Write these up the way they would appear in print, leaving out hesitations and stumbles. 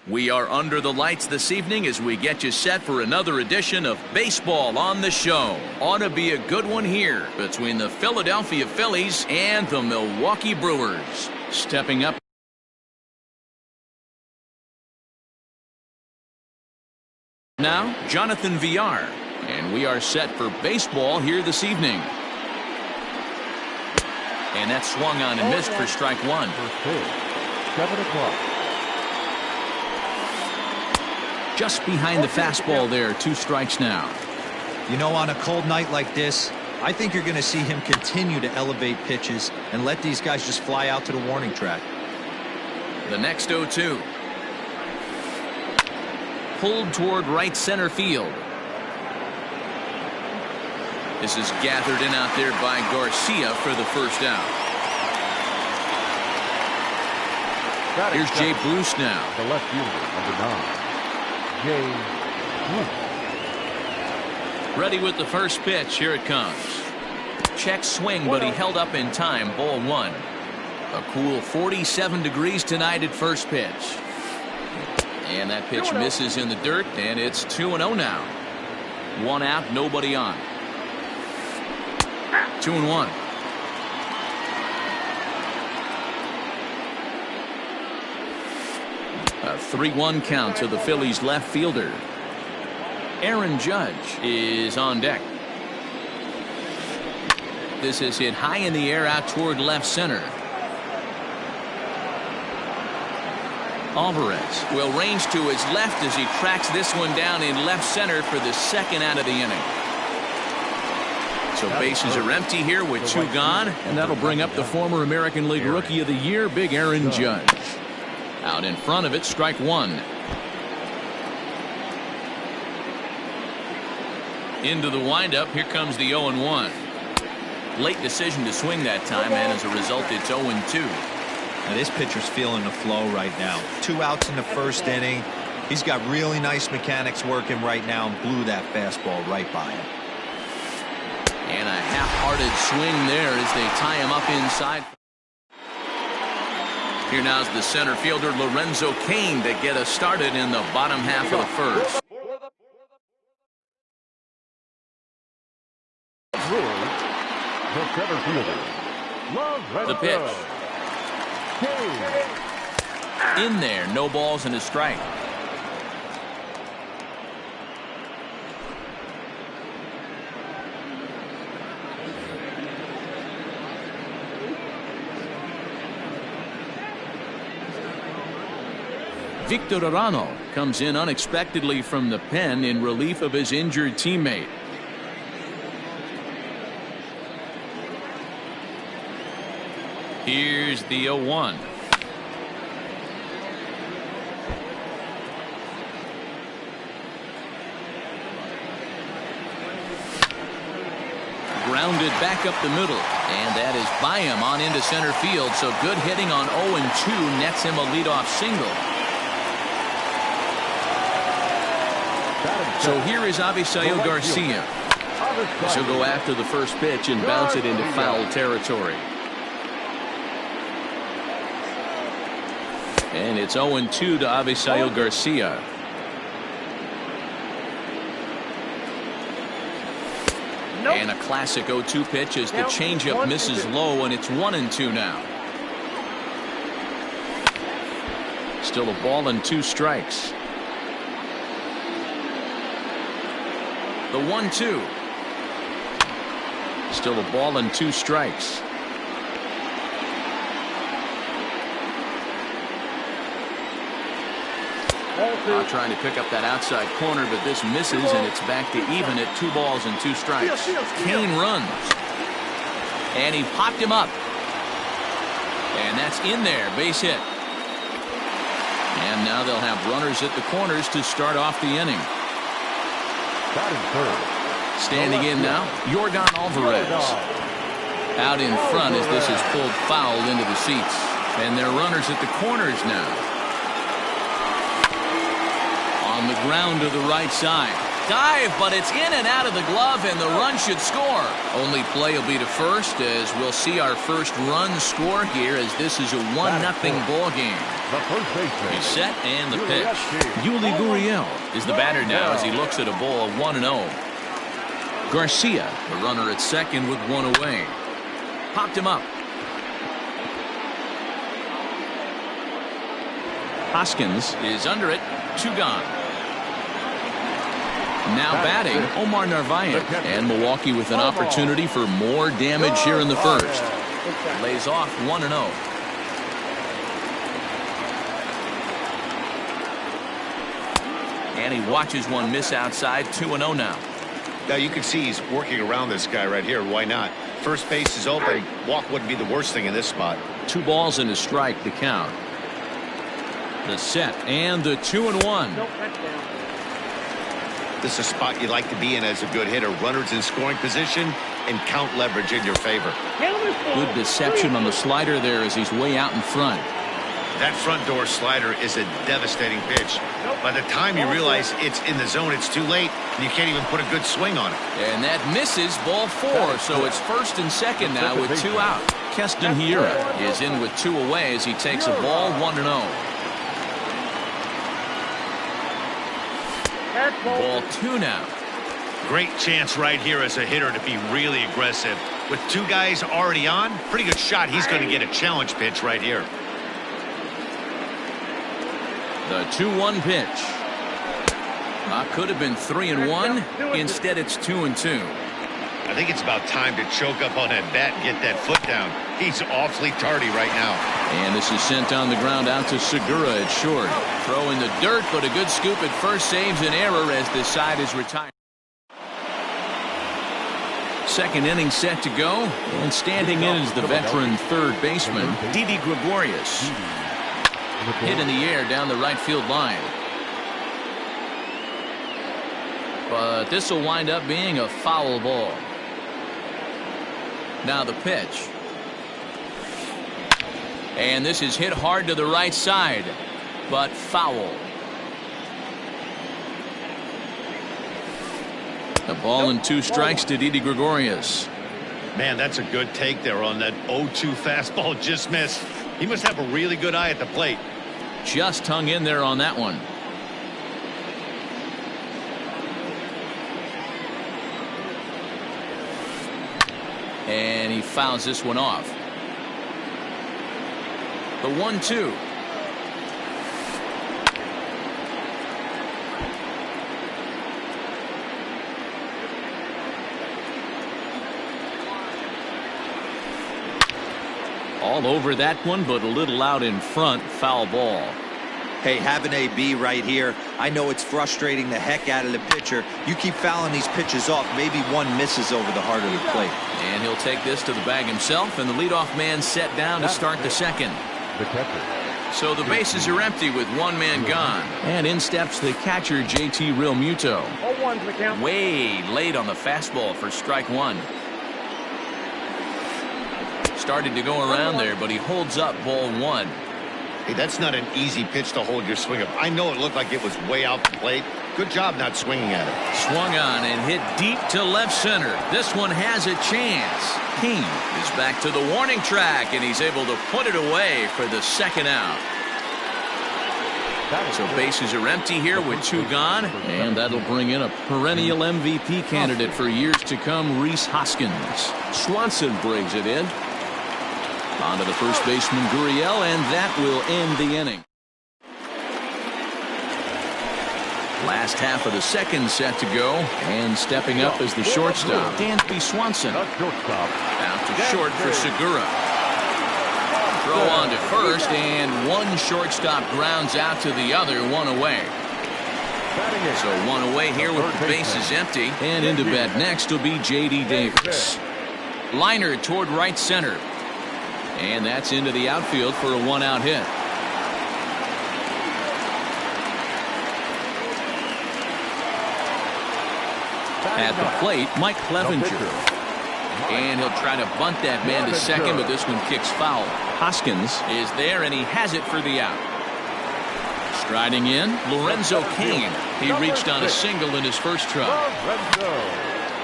We are under the lights this evening as we get you set for another edition of Baseball on the Show. Ought to be a good one here between the Philadelphia Phillies and the Milwaukee Brewers. Stepping up now, Jonathan Villar. And we are set for baseball here this evening. And that swung on and missed for strike one. 7 o'clock. Just behind the fastball there, 2 strikes now. You know, on a cold night like this, I think you're going to see him continue to elevate pitches and let these guys just fly out to the warning track. The next 0-2. Pulled toward right center field. This is gathered in out there by Garcia for the first out. Here's Jay Bruce now. The left fielder, number 9. Jay Bruce. Ready with the first pitch. Here it comes. Check swing, but he held up in time. Ball 1. A cool 47 degrees tonight at first pitch. And that pitch misses in the dirt, and it's 2-0 now. 1 out, nobody on. 2-1. A 3-1 count to the Phillies left fielder. Aaron Judge is on deck. This is hit high in the air out toward left center. Alvarez will range to his left as he tracks this one down in left center for the second out of the inning. So bases are empty here with 2 gone, and that'll bring up the former American League Rookie of the Year, Big Aaron Judge. Out in front of it, strike 1. Into the windup, here comes the 0-1. Late decision to swing that time, and as a result, it's 0-2. Now this pitcher's feeling the flow right now. 2 outs in the first inning. He's got really nice mechanics working right now and blew that fastball right by him. And a half-hearted swing there as they tie him up inside. Here now's the center fielder Lorenzo Cain to get us started in the bottom half of the first. The center fielder, The pitch. In there, no balls and a strike. Victor Arano comes in unexpectedly from the pen in relief of his injured teammate. Here's the 0-1. Grounded back up the middle, and that is by him on into center field. So good hitting on 0-2 nets him a leadoff single. So here is Avisail Garcia. He'll go after the first pitch and bounce it into foul territory. And it's 0-2 to Avisail Garcia. And a classic 0-2 pitch as the changeup misses low, and it's 1-2 now. Still a ball and 2 strikes. The 1-2. Still a ball and 2 strikes. Trying to pick up that outside corner, but this misses, and it's back to even at 2 balls and 2 strikes. Cain runs, and he popped him up, and that's in there, base hit. And now they'll have runners at the corners to start off the inning. Standing in now, Yordan Alvarez. Out in front as this is pulled foul into the seats, and they're runners at the corners now. On the ground to the right side. Dive, but it's in and out of the glove, and the run should score. Only play will be to first as we'll see our first run score here as this is a 1-0 ball game. The first baseman. He's set and the pitch. Yuli Gurriel is the batter now as he looks at a ball 1-0. Garcia, the runner at second with one away. Popped him up. Hoskins is under it. 2 gone. Now batting, Omar Narvaez. And Milwaukee with an opportunity for more damage here in the first. Lays off 1-0. And he watches one miss outside. 2-0 now. Now you can see he's working around this guy right here. Why not? First base is open. Walk wouldn't be the worst thing in this spot. 2 balls and a strike to count. The set and the 2-1. This is a spot you like to be in as a good hitter. Runners in scoring position and count leverage in your favor. Good deception on the slider there as he's way out in front. That front door slider is a devastating pitch. By the time you realize it's in the zone, it's too late, and you can't even put a good swing on it. And that misses, ball 4, so it's first and second now with 2 out. Keston Hiura is in with 2 away as he takes a ball 1-0. Ball 2 now. Great chance right here as a hitter to be really aggressive. With 2 guys already on, pretty good shot. He's going to get a challenge pitch right here. The 2-1 pitch. Could have been 3-1. Instead, it's 2-2. I think it's about time to choke up on that bat and get that foot down. He's awfully tardy right now. And this is sent on the ground out to Segura at short. Throw in the dirt, but a good scoop at first saves an error as this side is retired. Second inning set to go. And standing in is the veteran third baseman, Didi Gregorius. Hit in the air down the right field line. But this will wind up being a foul ball. Now the pitch. And this is hit hard to the right side, but foul. A ball and 2 strikes to Didi Gregorius. Man, that's a good take there on that 0-2 fastball. Just missed. He must have a really good eye at the plate. Just hung in there on that one. And he fouls this one off. The 1-2. All over that one, but a little out in front. Foul ball. Hey, have an AB right here. I know it's frustrating the heck out of the pitcher. You keep fouling these pitches off, maybe one misses over the heart of the plate. And he'll take this to the bag himself, and the leadoff man set down to start the second. The catcher. So the bases are empty with 1 man gone. And in steps the catcher, JT Realmuto. Way late on the fastball for strike 1. Started to go around there, but he holds up ball 1. Hey, that's not an easy pitch to hold your swing up. I know it looked like it was way out the plate. Good job not swinging at it. Swung on and hit deep to left center. This one has a chance. King is back to the warning track, and he's able to put it away for the second out. So bases are empty here with 2 gone, and that'll bring in a perennial MVP candidate for years to come, Rhys Hoskins. Swanson brings it in. On to the first baseman, Gurriel, and that will end the inning. Last half of the second set to go, and stepping up as the shortstop, Dansby Swanson. Out to short for Segura. Throw on to first, and one shortstop grounds out to the other, 1 away. So 1 away here with the bases empty, and into bat next will be J.D. Davis. Liner toward right center. And that's into the outfield for a 1-out hit. At the plate, Mike Clevenger. And he'll try to bunt that man to second, but this one kicks foul. Hoskins is there, and he has it for the out. Striding in, Lorenzo Cain. He reached on a single in his first try.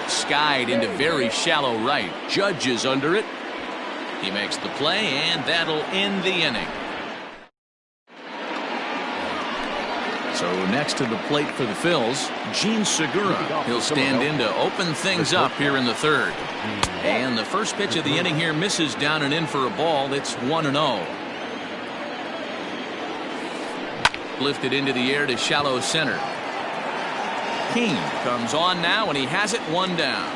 Skied into very shallow right. Judge is under it. He makes the play, and that'll end the inning. So next to the plate for the Phils, Gene Segura. He'll stand in to open things up here in the third. And the first pitch of the inning here misses down and in for a ball. It's 1-0. Lifted into the air to shallow center. King comes on now, and he has it one down.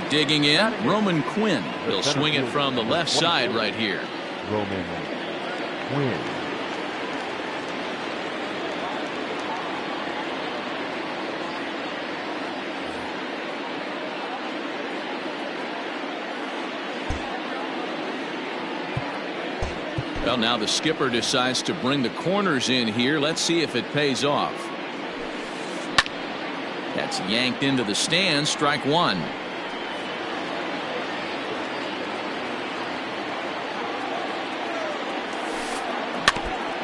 Digging in, Roman Quinn. He'll swing it from the left side right here. Roman Quinn. Well, now the skipper decides to bring the corners in here. Let's see if it pays off. That's yanked into the stands. Strike one.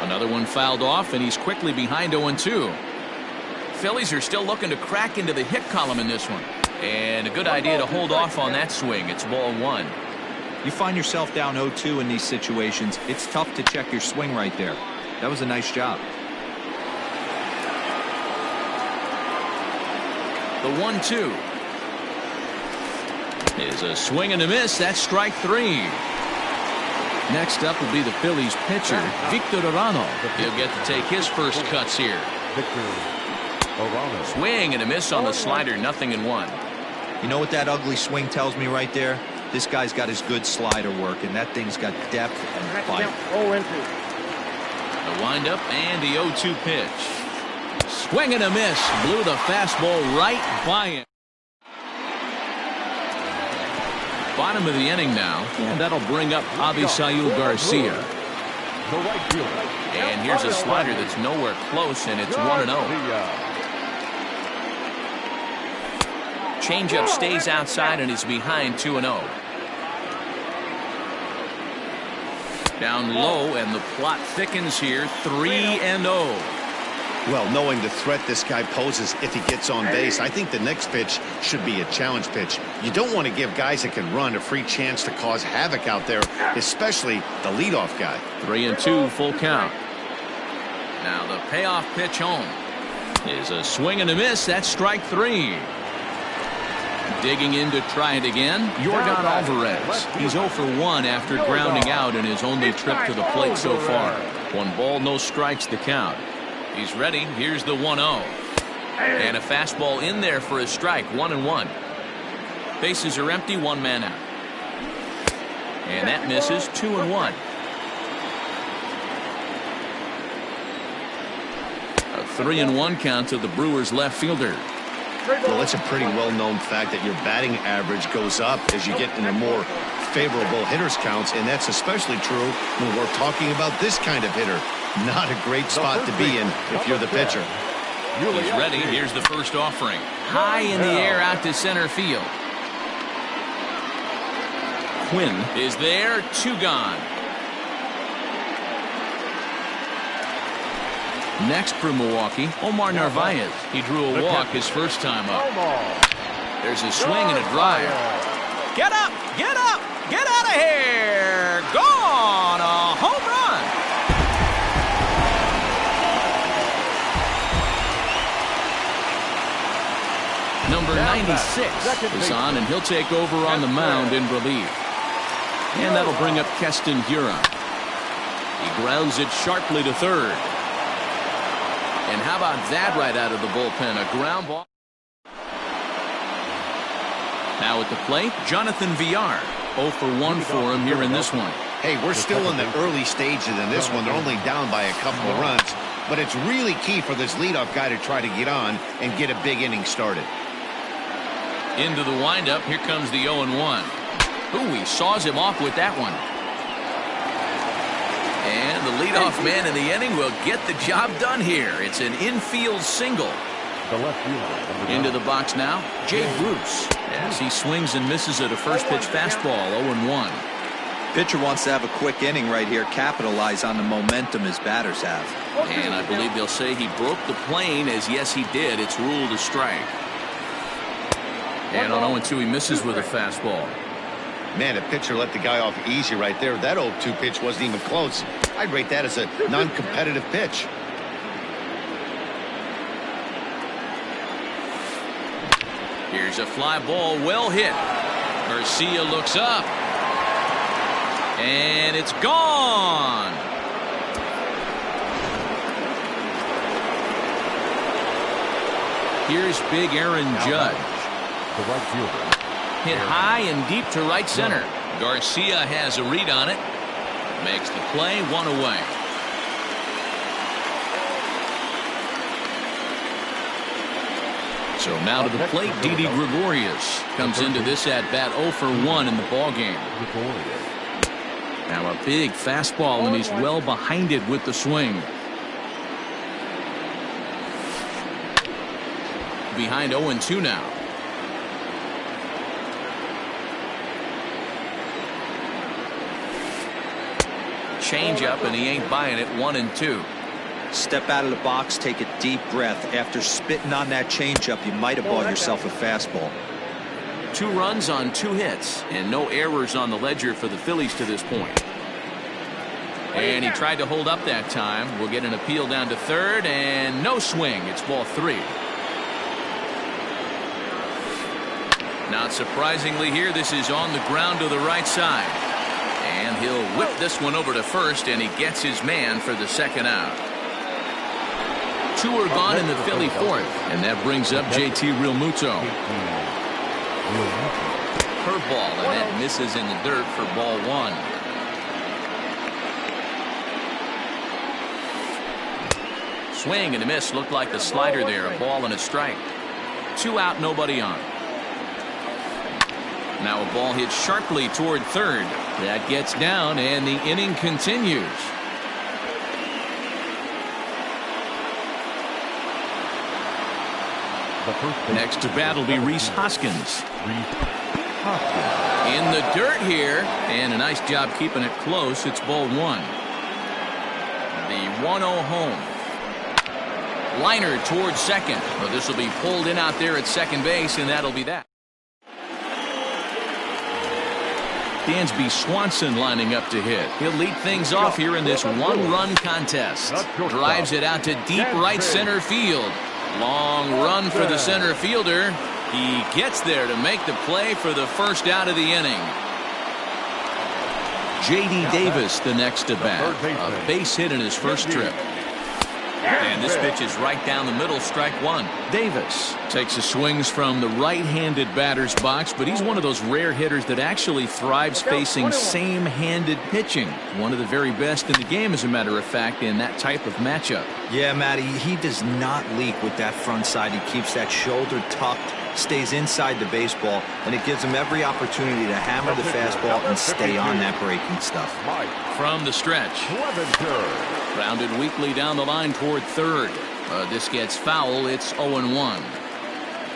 Another one fouled off, and he's quickly behind 0-2. Phillies are still looking to crack into the hit column in this one. And a good idea to hold off on that swing. It's ball one. You find yourself down 0-2 in these situations, it's tough to check your swing right there. That was a nice job. The 1-2 is a swing and a miss. That's strike three. Next up will be the Phillies pitcher, Victor Arano. He'll get to take his first cuts here. Victor Arano. Swing and a miss on the slider, 0-1. You know what that ugly swing tells me right there? This guy's got his good slider work, and that thing's got depth and bite. The windup and the 0-2 pitch. Swing and a miss. Blew the fastball right by him. Bottom of the inning now, and that'll bring up Avisail Garcia. The right fielder. And here's a slider that's nowhere close, and it's 1-0. Changeup stays outside and is behind 2-0. Down low, and the plot thickens here. 3-0. Well, knowing the threat this guy poses if he gets on base, I think the next pitch should be a challenge pitch. You don't want to give guys that can run a free chance to cause havoc out there, especially the leadoff guy. 3-2, full count. Now the payoff pitch home is a swing and a miss. That's strike three. Digging in to try it again, Yordan Alvarez. He's 0 for 1 after grounding out in his only trip to the plate so far. 1 ball, no strikes to count. He's ready. Here's the 1-0. And a fastball in there for a strike. 1-1. Bases are empty. 1 man out. And that misses. 2-1. A 3-1 count to the Brewers left fielder. Well, it's a pretty well-known fact that your batting average goes up as you get into more favorable hitters counts, and that's especially true when we're talking about this kind of hitter. Not a great spot to be in if you're the pitcher. He's ready. Here's the first offering. High in the air out to center field. Quinn is there. 2 gone. Next for Milwaukee, Omar Narvaez. He drew a walk his first time up. There's a swing and a drive. Get up! Get up! Get out of here! Gone! A home run! Number 96 is on, and he'll take over on the mound in relief. And that'll bring up Keston Hiura. He grounds it sharply to third. And how about that right out of the bullpen? A ground ball. Now at the plate, Jonathan Villar. 0 for 1 for him here in this one. Hey, we're still in the early stages in this one. They're only down by a couple of runs. But it's really key for this leadoff guy to try to get on and get a big inning started. Into the windup. Here comes the 0-1. Ooh, he saws him off with that one. And the leadoff man in the inning will get the job done here. It's an infield single. The left fielder. Into the box now, Jay Bruce. As he swings and misses at a first pitch fastball, 0-1. Pitcher wants to have a quick inning right here, capitalize on the momentum his batters have. And I believe they'll say he broke the plane, as yes he did. It's ruled a strike. And on 0-2 he misses with a fastball. Man, a pitcher let the guy off easy right there. That 0-2 pitch wasn't even close. I'd rate that as a non-competitive pitch. Here's a fly ball, well hit. Garcia looks up. And it's gone. Here's big Aaron Judge. The right fielder. Hit high and deep to right center. Garcia has a read on it. Makes the play, one away. So now to the plate, Didi Gregorius comes into this at-bat 0 for 1 in the ballgame. Now a big fastball, and he's well behind it with the swing. Behind 0-2 now. Change-up, and he ain't buying it. 1-2. Step out of the box, take a deep breath. After spitting on that changeup, you might have bought yourself a fastball. 2 runs on 2 hits, and no errors on the ledger for the Phillies to this point. And he tried to hold up that time. We'll get an appeal down to third, and no swing. It's ball 3. Not surprisingly here, this is on the ground to the right side. And he'll whip this one over to first, and he gets his man for the second out. 2 are gone in the Philly fourth, and that brings up JT Realmuto. Curveball, and that misses in the dirt for ball 1. Swing and a miss, looked like the slider there, a ball and a strike. 2 out, nobody on. Now a ball hit sharply toward third. That gets down, and the inning continues. Next to bat will be Rhys Hoskins. In the dirt here, and a nice job keeping it close. It's ball 1. The 1-0 home. Liner towards second. Well, this will be pulled in out there at second base, and that'll be that. Dansby Swanson lining up to hit. He'll lead things off here in this 1-run contest. Drives it out to deep right center field. Long run for the center fielder. He gets there to make the play for the first out of the inning. J.D. Davis the next to bat. A base hit in his first trip. And this pitch is right down the middle, strike 1. Davis takes his swings from the right-handed batter's box, but he's one of those rare hitters that actually thrives facing same-handed pitching. One of the very best in the game, as a matter of fact, in that type of matchup. Yeah, Matty, he does not leak with that front side. He keeps that shoulder tucked, stays inside the baseball, and it gives him every opportunity to hammer the fastball and stay on that breaking stuff. From the stretch. Grounded weakly down the line toward third. This gets foul. It's 0-1.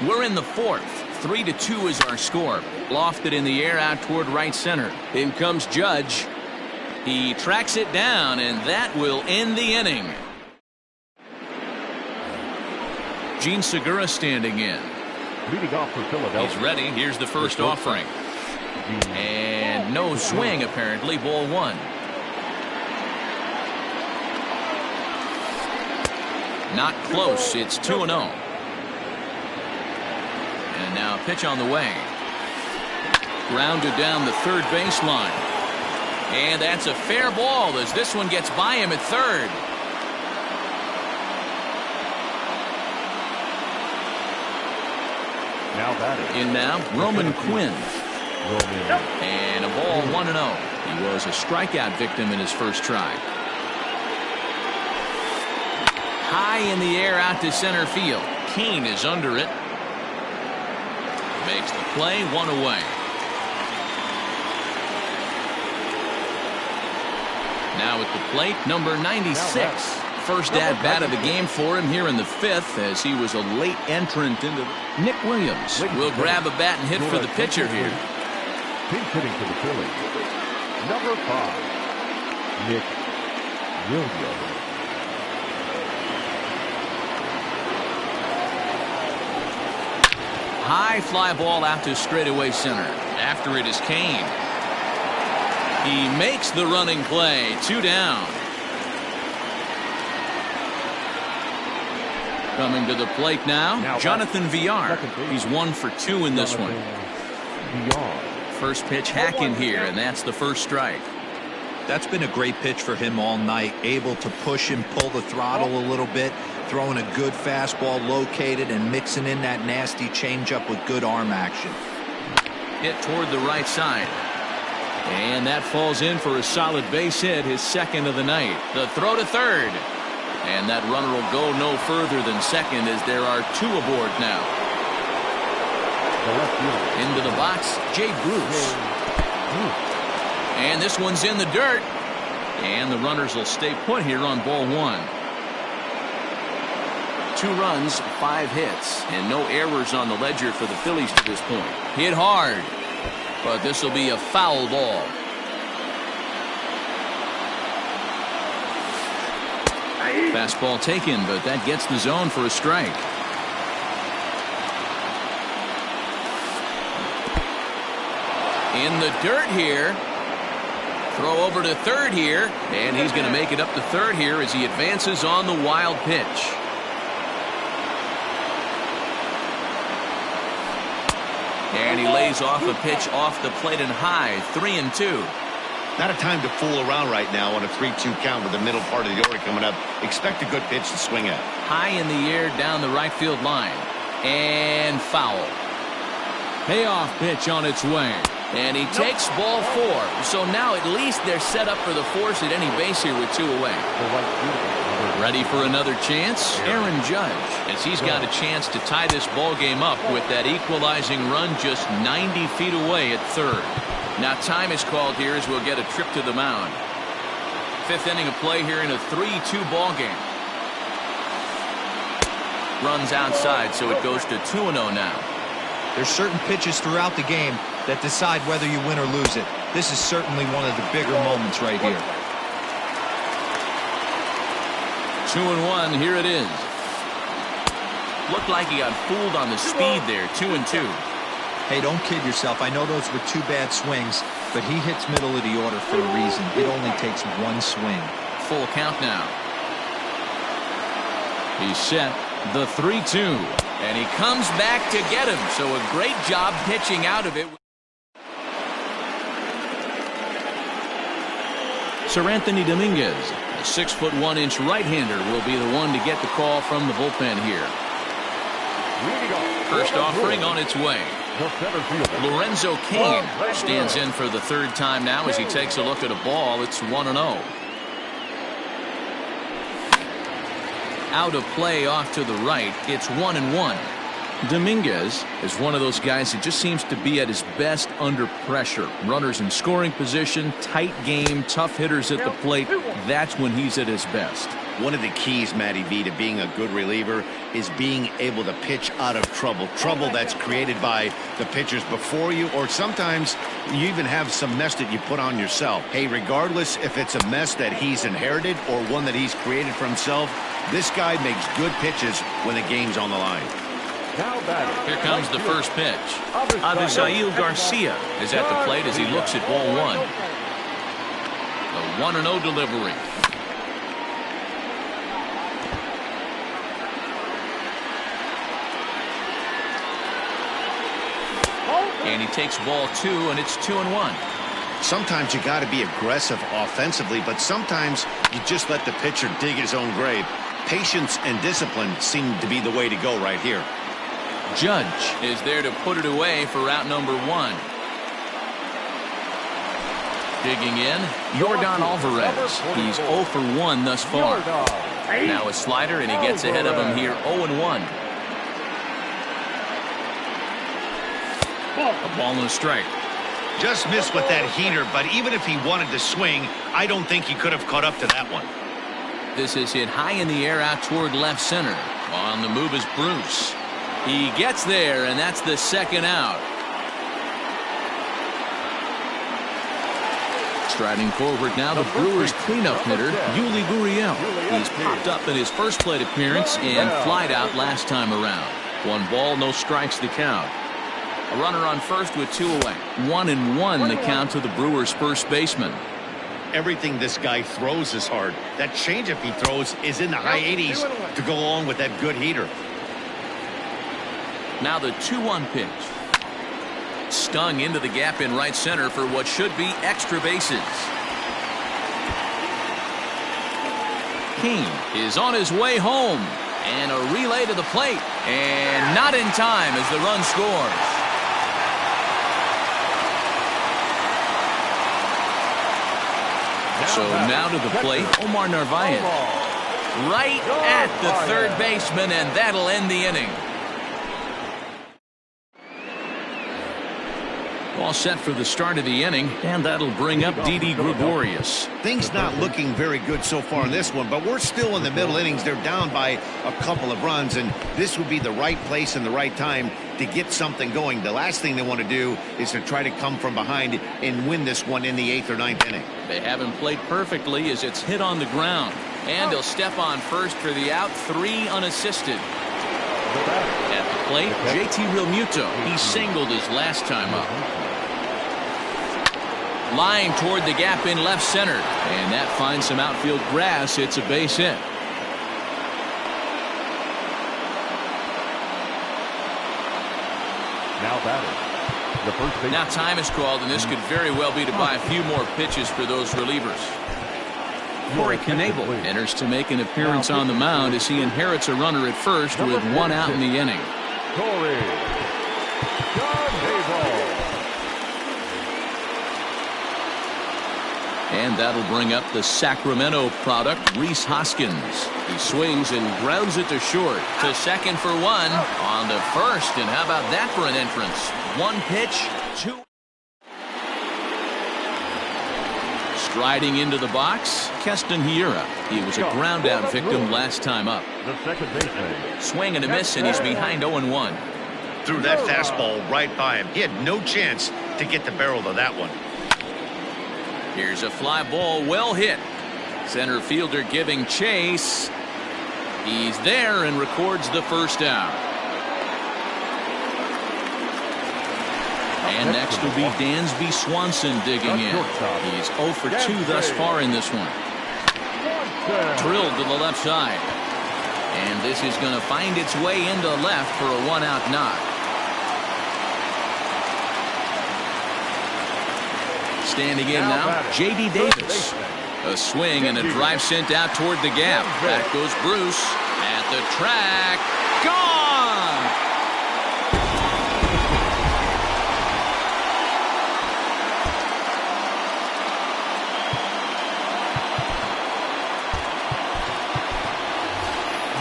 We're in the fourth. 3-2 is our score. Lofted in the air out toward right center. In comes Judge. He tracks it down, and that will end the inning. Gene Segura standing in. Leading off for Philadelphia. He's ready. Here's the first offering. And no swing, apparently. Ball 1. Not close. It's 2-0. And now a pitch on the way. Grounded down the third baseline. And that's a fair ball as this one gets by him at third. Now batting. In now, Roman Quinn. And a ball 1-0. He was a strikeout victim in his first try. High in the air out to center field. Kane is under it. Makes the play, 1 away. Now at the plate, number 96. First at bat of the game for him here in the 5th, as he was a late entrant into Nick Williams will grab a bat and hit for the pitcher here. Pink hitting for the Phillies. Number 5, Nick Williams. High fly ball out to straightaway center. After it is Kane. He makes the running play. 2 down. Coming to the plate now, Jonathan Villar. He's 1 for 2 in this one. First pitch hack in here, and that's the first strike. That's been a great pitch for him all night. Able to push and pull the throttle a little bit, throwing a good fastball located and mixing in that nasty changeup with good arm action. Hit toward the right side. And that falls in for a solid base hit, his second of the night. The throw to third. And that runner will go no further than second as there are 2 aboard now. Into the box, Jay Bruce. And this one's in the dirt. And the runners will stay put here on ball 1. 2 runs, 5 hits, and no errors on the ledger for the Phillies to this point. Hit hard, but this will be a foul ball. Fastball taken, but that gets the zone for a strike. In the dirt here. Throw over to third here, and he's going to make it up to third here as he advances on the wild pitch. And he lays off a pitch off the plate and high. 3-2. Not a time to fool around right now on a 3-2 count with the middle part of the order coming up. Expect a good pitch to swing at. High in the air down the right field line. And foul. Payoff pitch on its way. And he takes ball 4. So now at least they're set up for the force at any base here with 2 away. Ready for another chance? Aaron Judge, as he's got a chance to tie this ball game up with that equalizing run just 90 feet away at third. Now time is called here as we'll get a trip to the mound. 5th inning of play here in a 3-2 ball game. Runs outside, so it goes to 2-0 now. There's certain pitches throughout the game that decide whether you win or lose it. This is certainly one of the bigger moments right here. 2-1, here it is. Looked like he got fooled on the speed there. 2-2. Hey, don't kid yourself. I know those were 2 bad swings, but he hits middle of the order for a reason. It only takes 1 swing. Full count now. He's set. The 3-2. And he comes back to get him. So a great job pitching out of it. Sir Anthony Dominguez, a 6'1" right-hander, will be the one to get the call from the bullpen here. First offering on its way. Lorenzo Cain stands in for the 3rd time now as he takes a look at a ball. It's 1-0. Out of play off to the right. It's 1-1. Dominguez is one of those guys that just seems to be at his best under pressure. Runners in scoring position, tight game, tough hitters at the plate. That's when he's at his best. One of the keys, Matty V, to being a good reliever is being able to pitch out of trouble. Trouble that's created by the pitchers before you, or sometimes you even have some mess that you put on yourself. Hey, regardless if it's a mess that he's inherited or one that he's created for himself, this guy makes good pitches when the game's on the line. Here comes the first pitch. Avisail Garcia is at the plate as he looks at ball 1. The 1-0 delivery. And he takes ball 2, and it's 2-1. Sometimes you got to be aggressive offensively, but sometimes you just let the pitcher dig his own grave. Patience and discipline seem to be the way to go right here. Judge is there to put it away for out number 1. Digging in, Yordan Alvarez. He's 0 for 1 thus far. Now a slider, and he gets ahead of him here, 0-1. A ball and a strike. Just missed with that heater, but even if he wanted to swing, I don't think he could have caught up to that one. This is hit high in the air out toward left center. On the move is Bruce. He gets there, and that's the 2nd out. Striding forward now, the Brewers' cleanup hitter, Yuli Gurriel. He's popped up in his first plate appearance and flied out last time around. 1 ball, no strikes to count. A runner on first with 2 away. 1-1 the count to the Brewers' first baseman. Everything this guy throws is hard. That changeup he throws is in the high 80s to go along with that good heater. Now the 2-1 pitch. Stung into the gap in right center for what should be extra bases. Kane is on his way home. And a relay to the plate. And not in time as the run scores. So now to the plate, Omar Narvaez. Right at the third baseman, and that'll end the inning. All set for the start of the inning, and that'll bring up Didi Gregorius. Things not looking very good so far in this one, but we're still in the middle innings. They're down by a couple of runs, and this would be the right place and the right time to get something going. The last thing they want to do is to try to come from behind and win this one in the 8th or 9th inning. They haven't played perfectly as it's hit on the ground, and he'll step on first for the out, 3 unassisted. At the plate, JT Realmuto. He singled his last time up. Line toward the gap in left center, and that finds some outfield grass. It's a base hit. Now batting. The first base. Now time is called, and this could very well be to buy a few more pitches for those relievers. Corey Knebel enters to make an appearance on the mound as he inherits a runner at first with 1 out in the inning. Corey Knebel. And that'll bring up the Sacramento product, Rhys Hoskins. He swings and grounds it to short. To second for 1. On to first, and how about that for an entrance? 1 pitch, 2. Striding into the box, Keston Hiura. He was a ground out victim last time up. The second baseman. Swing and a miss, and he's behind 0-1. Threw that fastball right by him. He had no chance to get the barrel of that one. Here's a fly ball, well hit. Center fielder giving chase. He's there and records the first out. And next will be Dansby Swanson digging in. He's 0 for 2 thus far in this one. Drilled to the left side. And this is going to find its way into left for a 1-out knock. Standing in now, J.D. Davis. A swing and a drive sent out toward the gap. Back goes Bruce at the track. Gone!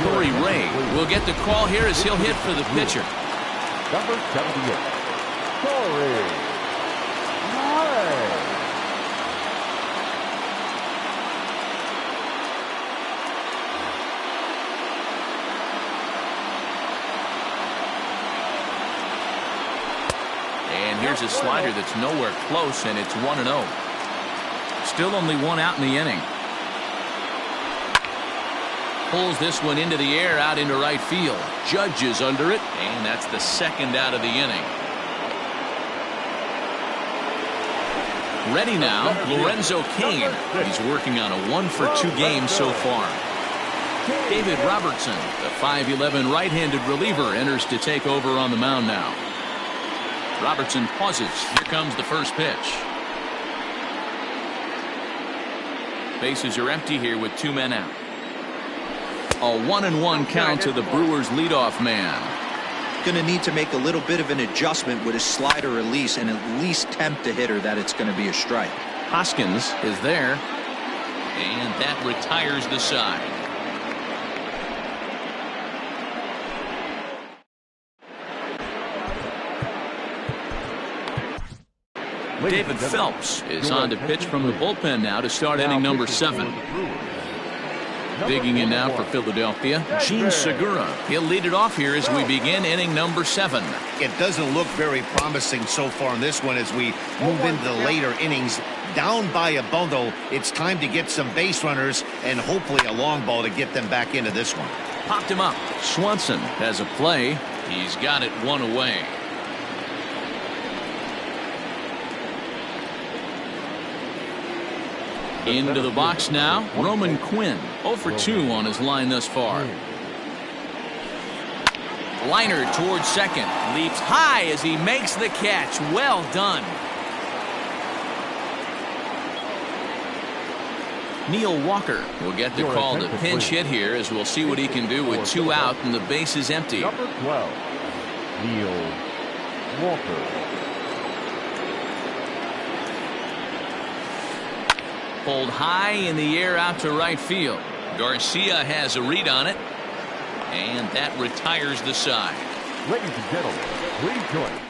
Corey Ray will get the call here as he'll hit for the pitcher. Number 78. Corey Ray. And here's a slider that's nowhere close, and it's 1-0. Still only 1 out in the inning. Pulls this one into the air out into right field. Judge is under it, and that's the 2nd out of the inning. Ready now, Lorenzo Cain. He's working on a 1 for 2 game so far. David Robertson, the 5'11" right-handed reliever, enters to take over on the mound now. Robertson pauses. Here comes the first pitch. Bases are empty here with 2 men out. A 1-1 count to the Brewers leadoff man. Going to need to make a little bit of an adjustment with his slider release and at least tempt the hitter that it's going to be a strike. Hoskins is there, and that retires the side. David Phelps is on to pitch from the bullpen now to start inning number 7. Digging in now for Philadelphia, Gene Segura. He'll lead it off here as we begin inning number 7. It doesn't look very promising so far in this one as we move into the later innings. Down by a bundle, it's time to get some base runners and hopefully a long ball to get them back into this one. Popped him up. Swanson has a play. He's got it 1 away. Into the box now, Roman Quinn, 0 for 2 on his line thus far. Liner towards second, leaps high as he makes the catch. Well done. Neil Walker will get the call to pinch hit here, as we'll see what he can do with 2 out and the base is empty. Number 12, Neil Walker. Pulled high in the air out to right field. Garcia has a read on it, and that retires the side. Ladies and gentlemen, please join us.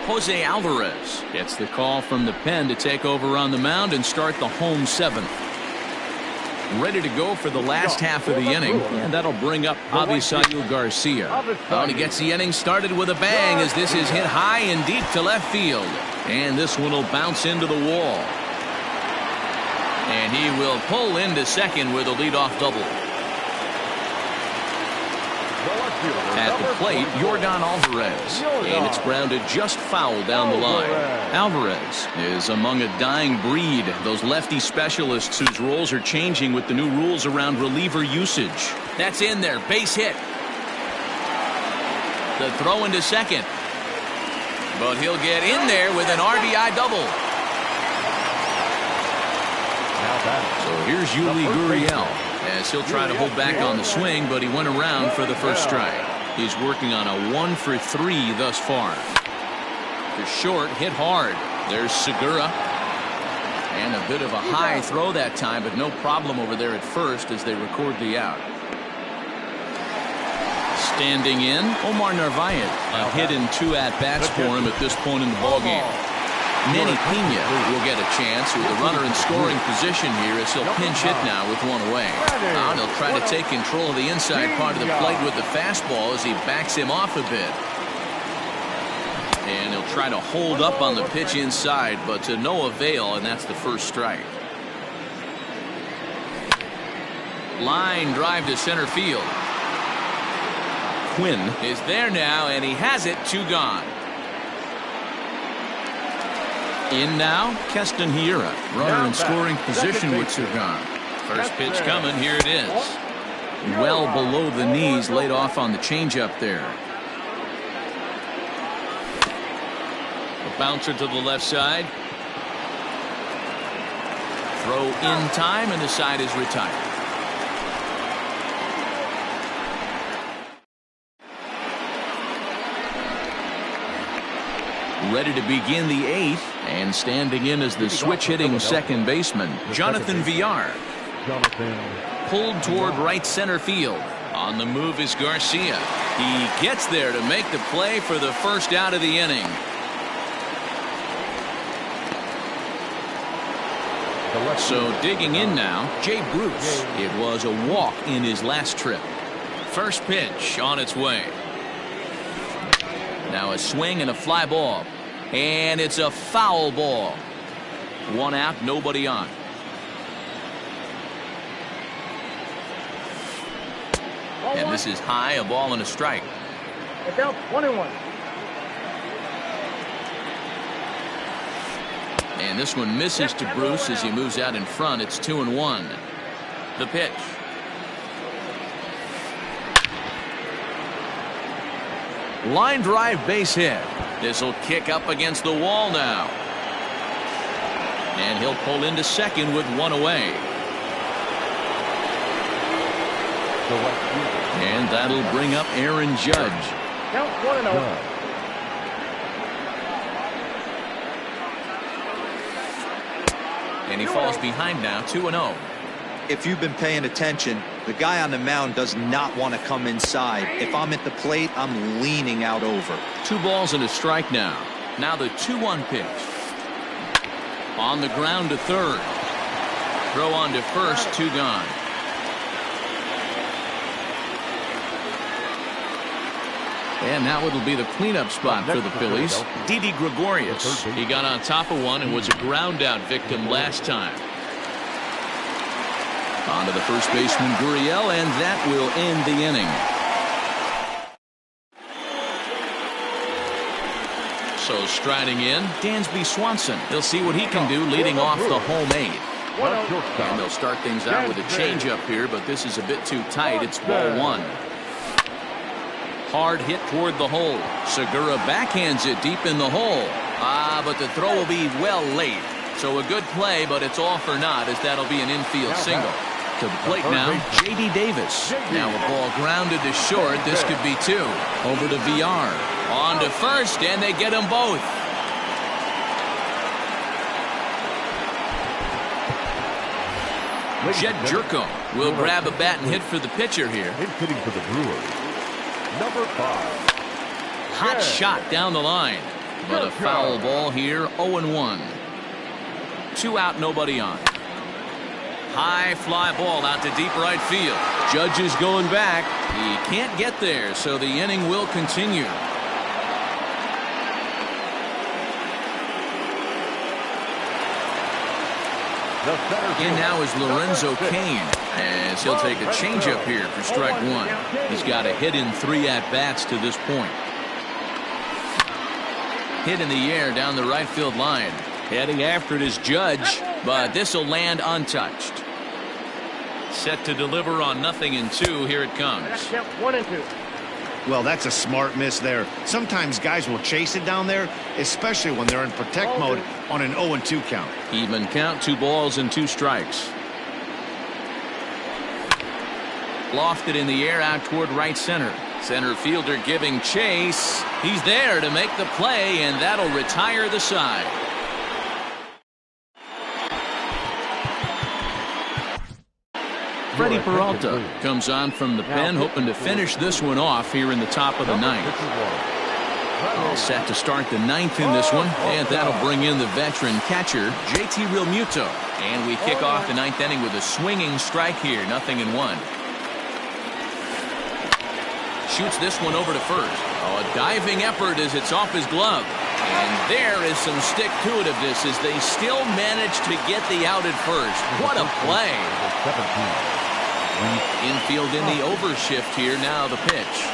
Jose Alvarez gets the call from the pen to take over on the mound and start the home 7th. Ready to go for the last half of the inning, and that'll bring up Avisail Garcia. And he gets the inning started with a bang as this is hit high and deep to left field. And this one will bounce into the wall. And he will pull into second with a leadoff double. At the plate, Yordan Alvarez, and it's grounded just foul down the line. Alvarez is among a dying breed, those lefty specialists whose roles are changing with the new rules around reliever usage. That's in there, base hit. The throw into second, but he'll get in there with an RBI double. So here's Yuli Gurriel, as he'll try to hold back on the swing, but he went around for the first strike. He's working on a 1 for 3 thus far. The short hit hard. There's Segura. And a bit of a high throw that time, but no problem over there at first as they record the out. Standing in, Omar Narvaez. A hit in 2 at-bats for him at this point in the ballgame. Manny Pena will get a chance with a runner in scoring position here as he'll pinch hit now with 1 away. And he'll try to take control of the inside part of the plate with the fastball as he backs him off a bit. And he'll try to hold up on the pitch inside, but to no avail, and that's the first strike. Line drive to center field. Quinn is there now, and he has it, 2 gone. In now, Keston Hiura, runner in scoring position with 2 gone. First pitch coming, here it is. Well below the knees, laid off on the changeup there. A bouncer to the left side. Throw in time, and the side is retired. Ready to begin the 8th, and standing in as the switch-hitting second baseman, Jonathan Villar. Pulled toward right center field. On the move is Garcia. He gets there to make the play for the first out of the inning. So digging in now, Jay Bruce. It was a walk in his last trip. First pitch on its way. Now a swing and a fly ball. And it's a foul ball. 1 out, nobody on. And this is high, a ball and a strike. It's out 21. And this one misses to Bruce as he moves out in front. It's 2-1. The pitch. Line drive, base hit. This will kick up against the wall now. And he'll pull into second with 1 away. And that'll bring up Aaron Judge. Count 1-0. And he falls behind now, 2-0. If you've been paying attention, the guy on the mound does not want to come inside. If I'm at the plate, I'm leaning out over. 2 balls and a strike now. Now the 2-1 pitch. On the ground to third. Throw on to first, 2 gone. And now it'll be the cleanup spot for the Phillies. Didi Gregorius. He got on top of one and was a ground out victim last time. On to the first baseman, Gurriel, and that will end the inning. So striding in, Dansby Swanson. He'll see what he can do leading off the home 8. And they'll start things out with a changeup here, but this is a bit too tight. It's ball 1. Hard hit toward the hole. Segura backhands it deep in the hole. But the throw will be well late. So a good play, but it's all for naught as that'll be an infield single. To the plate now, J.D. Davis. Now a ball grounded to short. This could be 2. Over to VR. On to first, and they get them both. Jed Jerko will grab a bat and hit for the pitcher here. Hitting for the Brewers. Number 5. Hot shot down the line. But a foul ball here, 0-1. 2 out, nobody on. High fly ball out to deep right field. Judge is going back. He can't get there, so the inning will continue. In now is Lorenzo Cain, as he'll take a changeup here for strike 1. He's got a hit in 3 at-bats to this point. Hit in the air down the right field line. Heading after it is Judge, but this will land untouched. Set to deliver on 0-2. Here it comes. 1-2. Well, that's a smart miss there. Sometimes guys will chase it down there, especially when they're in protect mode on an 0-2 count. Even count, 2 balls and 2 strikes. Lofted in the air out toward right center. Center fielder giving chase. He's there to make the play, and that'll retire the side. Freddie Peralta comes on from the pen, hoping to finish this one off here in the top of the 9th. All set to start the 9th in this one, and that'll bring in the veteran catcher, JT Realmuto. And we kick off the 9th inning with a swinging strike here, 0-1. Shoots this one over to first. A diving effort as it's off his glove. And there is some stick-to-itiveness as they still manage to get the out at first. What a play. Infield in the overshift here. Now the pitch.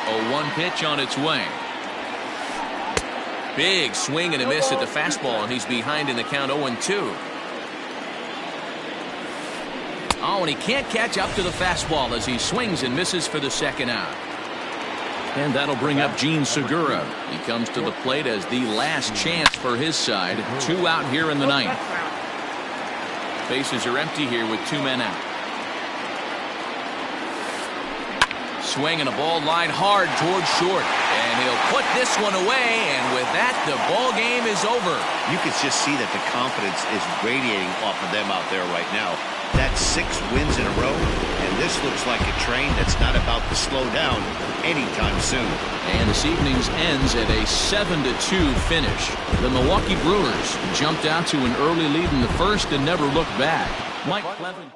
A 1 pitch on its way. Big swing and a miss at the fastball, and he's behind in the count 0-2. Oh, and he can't catch up to the fastball as he swings and misses for the 2nd out. And that'll bring up Gene Segura. He comes to the plate as the last chance for his side. 2 out here in the 9th. Bases are empty here with 2 men out. Swing and a ball line hard towards short. And he'll put this one away, and with that, the ball game is over. You can just see that the confidence is radiating off of them out there right now. That's 6 wins in a row, and this looks like a train that's not about to slow down anytime soon. And this evening's ends at a 7-2 finish. The Milwaukee Brewers jumped out to an early lead in the 1st and never looked back. Mike Clevin.